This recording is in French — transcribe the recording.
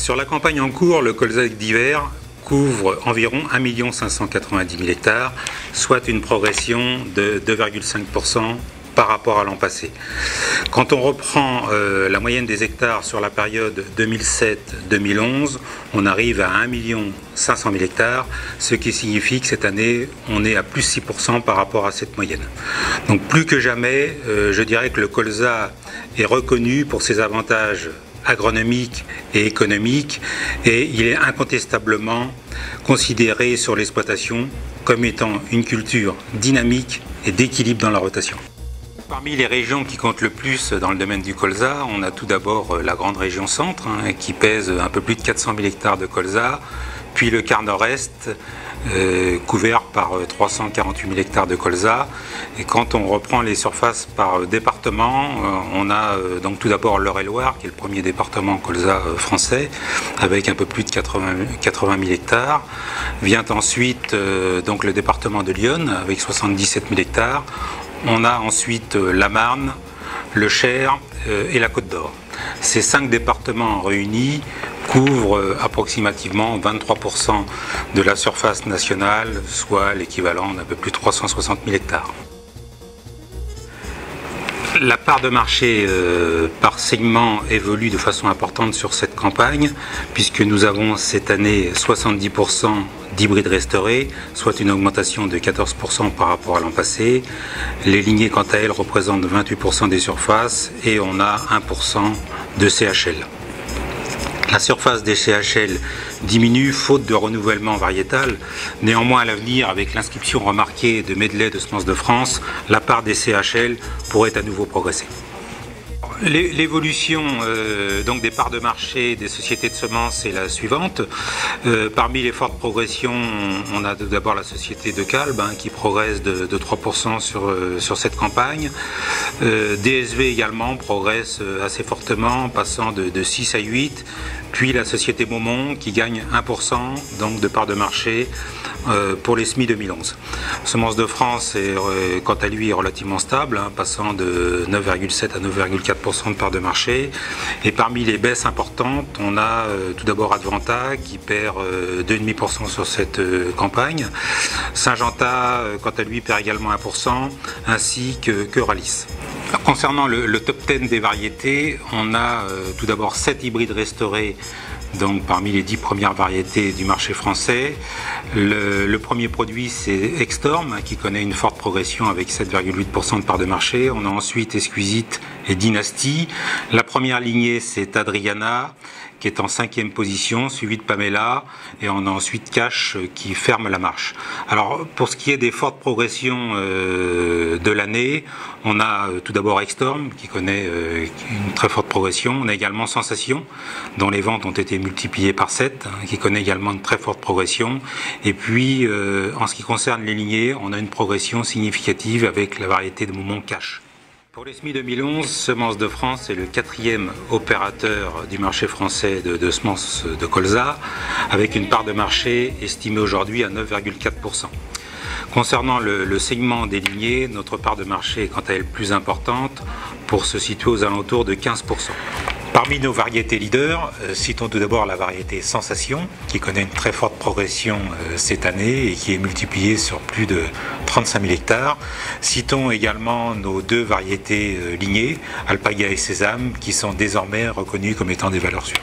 Sur la campagne en cours, le colza d'hiver couvre environ 1 590 000 hectares, soit une progression de 2,5% par rapport à l'an passé. Quand on reprend la moyenne des hectares sur la période 2007-2011, on arrive à 1 500 000 hectares, ce qui signifie que cette année, on est à plus 6% par rapport à cette moyenne. Donc plus que jamais, je dirais que le colza est reconnu pour ses avantages agronomique et économique, et il est incontestablement considéré sur l'exploitation comme étant une culture dynamique et d'équilibre dans la rotation. Parmi les régions qui comptent le plus dans le domaine du colza, on a tout d'abord la grande région centre, qui pèse un peu plus de 400 000 hectares de colza, puis le quart nord-est, couvert par 348 000 hectares de colza. Et quand on reprend les surfaces par département, on a donc tout d'abord l'Eure-et-Loir, qui est le premier département colza français, avec un peu plus de 80 000 hectares. Vient ensuite donc le département de l'Yonne, avec 77 000 hectares. On a ensuite la Marne, le Cher et la Côte d'Or. Ces 5 départements réunis couvrent approximativement 23% de la surface nationale, soit l'équivalent d'un peu plus de 360 000 hectares. La part de marché par segment évolue de façon importante sur cette campagne, puisque nous avons cette année 70% d'hybrides restaurés, soit une augmentation de 14% par rapport à l'an passé. Les lignées, quant à elles, représentent 28% des surfaces et on a 1% de CHL. La surface des CHL diminue faute de renouvellement variétal. Néanmoins, à l'avenir, avec l'inscription remarquée de medley de semences de France, la part des CHL pourrait à nouveau progresser. L'évolution donc des parts de marché des sociétés de semences est la suivante. Parmi les fortes progressions, on a d'abord la société de Calbe qui progresse de 3% sur cette campagne. DSV également progresse assez fortement, passant de 6 à 8. Puis la société Beaumont qui gagne 1% donc de part de marché pour les semis 2011. Semences de France est quant à lui est relativement stable, passant de 9,7 à 9,4% de part de marché. Et parmi les baisses importantes, on a tout d'abord Advanta qui perd 2,5% sur cette campagne. Syngenta quant à lui perd également 1%, ainsi que Ralis. Alors, concernant le top 10 des variétés, on a tout d'abord 7 hybrides restaurés, donc parmi les 10 premières variétés du marché français. Le premier produit, c'est Extorm, qui connaît une forte progression avec 7,8% de part de marché. On a ensuite Exquisite et Dynasty. La première lignée, c'est Adriana, qui est en 5e position, suivi de Pamela, et on a ensuite Cash qui ferme la marche. Alors pour ce qui est des fortes progressions de l'année, on a tout d'abord Extorm qui connaît une très forte progression. On a également Sensation, dont les ventes ont été multipliées par 7, qui connaît également une très forte progression. Et puis en ce qui concerne les lignées, on a une progression significative avec la variété de Beaumont Cash. Pour les semis 2011, Semences de France est le 4e opérateur du marché français de semences de colza, avec une part de marché estimée aujourd'hui à 9,4%. Concernant le segment des lignées, notre part de marché est quant à elle plus importante pour se situer aux alentours de 15%. Parmi nos variétés leaders, citons tout d'abord la variété Sensation, qui connaît une très forte progression cette année et qui est multipliée sur plus de 35 000 hectares. Citons également nos 2 variétés lignées, Alpaga et Sésame, qui sont désormais reconnues comme étant des valeurs sûres.